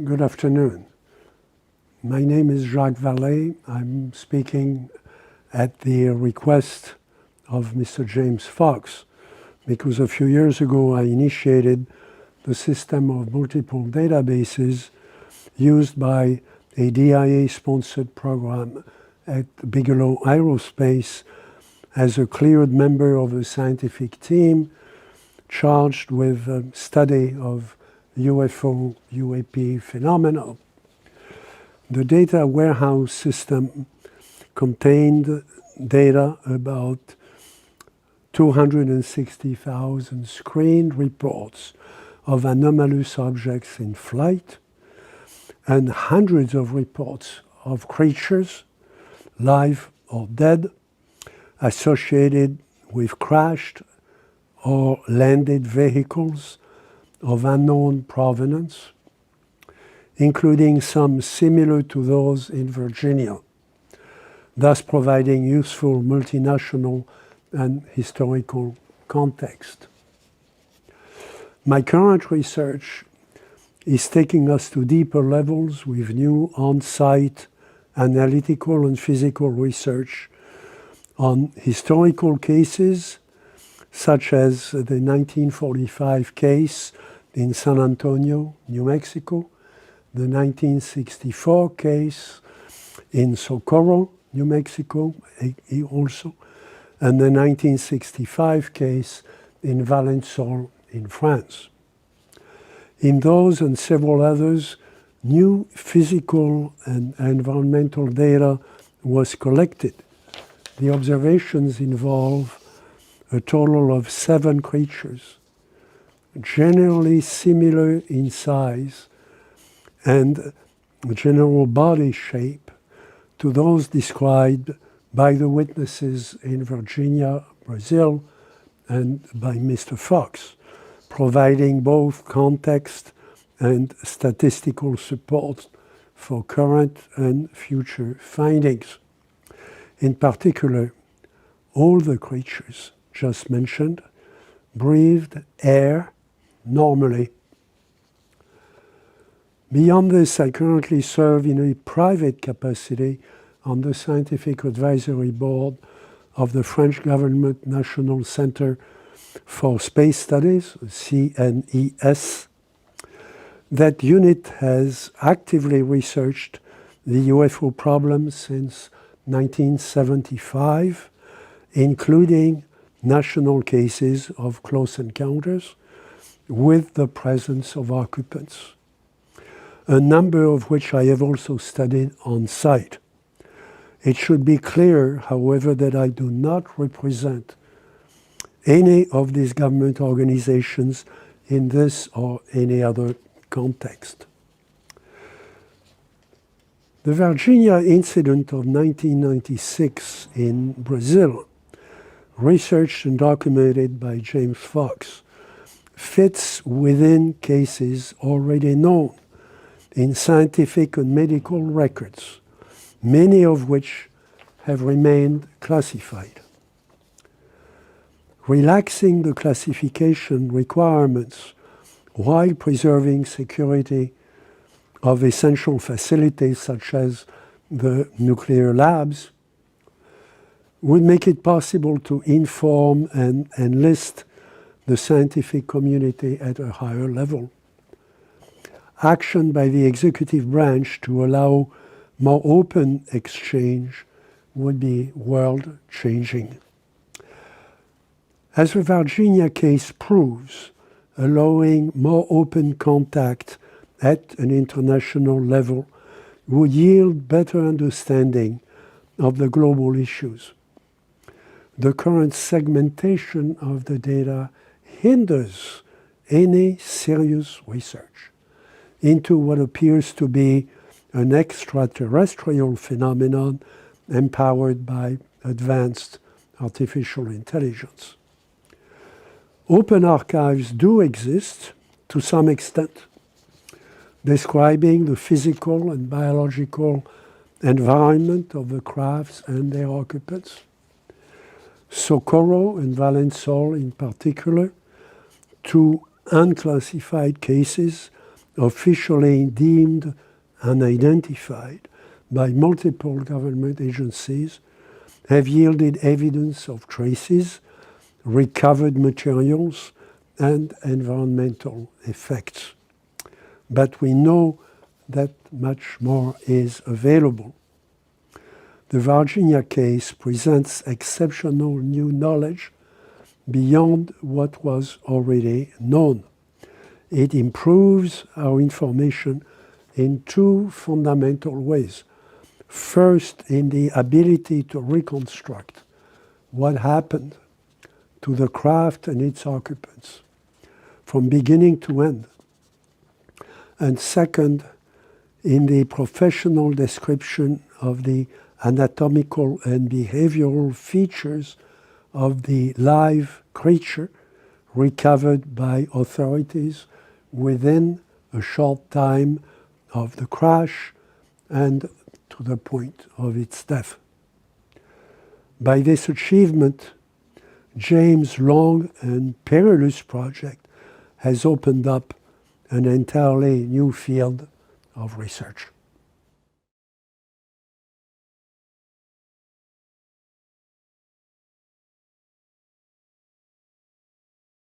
Good afternoon. My name is Jacques Vallee. I'm speaking at the request of Mr. James Fox, because a few years ago I initiated the system of multiple databases used by a DIA-sponsored program at Bigelow Aerospace as a cleared member of a scientific team charged with study of UFO, UAP phenomena. The data warehouse system contained data about 260,000 screened reports of anomalous objects in flight and hundreds of reports of creatures, live or dead, associated with crashed or landed vehicles of unknown provenance, including some similar to those in Virginia, thus providing useful multinational and historical context. My current research is taking us to deeper levels with new on-site analytical and physical research on historical cases, such as the 1945 case in San Antonio, New Mexico, the 1964 case in Socorro, New Mexico, also, and the 1965 case in Vallee in France. In those and several others, new physical and environmental data was collected. The observations involve a total of 7 creatures, generally similar in size and general body shape to those described by the witnesses in Virginia, Brazil, and by Mr. Fox, providing both context and statistical support for current and future findings. In particular, all the creatures just mentioned breathed air normally. Beyond this, I currently serve in a private capacity on the Scientific Advisory Board of the French Government National Center for Space Studies, CNES. That unit has actively researched the UFO problem since 1975, including national cases of close encounters with the presence of occupants, a number of which I have also studied on site. It should be clear, however, that I do not represent any of these government organizations in this or any other context. The Virginia incident of 1996 in Brazil, researched and documented by James Fox, fits within cases already known in scientific and medical records, many of which have remained classified. Relaxing the classification requirements while preserving security of essential facilities such as the nuclear labs would make it possible to inform and enlist the scientific community at a higher level. Action by the executive branch to allow more open exchange would be world-changing. As the Virginia case proves, allowing more open contact at an international level would yield better understanding of the global issues. The current segmentation of the data hinders any serious research into what appears to be an extraterrestrial phenomenon empowered by advanced artificial intelligence. Open archives do exist to some extent, describing the physical and biological environment of the crafts and their occupants. Socorro and Vallee in particular, two unclassified cases officially deemed unidentified by multiple government agencies, have yielded evidence of traces, recovered materials, and environmental effects. But we know that much more is available. The Virginia case presents exceptional new knowledge beyond what was already known. It improves our information in two fundamental ways. First, in the ability to reconstruct what happened to the craft and its occupants from beginning to end. And second, in the professional description of the anatomical and behavioral features of the live creature recovered by authorities within a short time of the crash and to the point of its death. By this achievement, James' long and perilous project has opened up an entirely new field of research.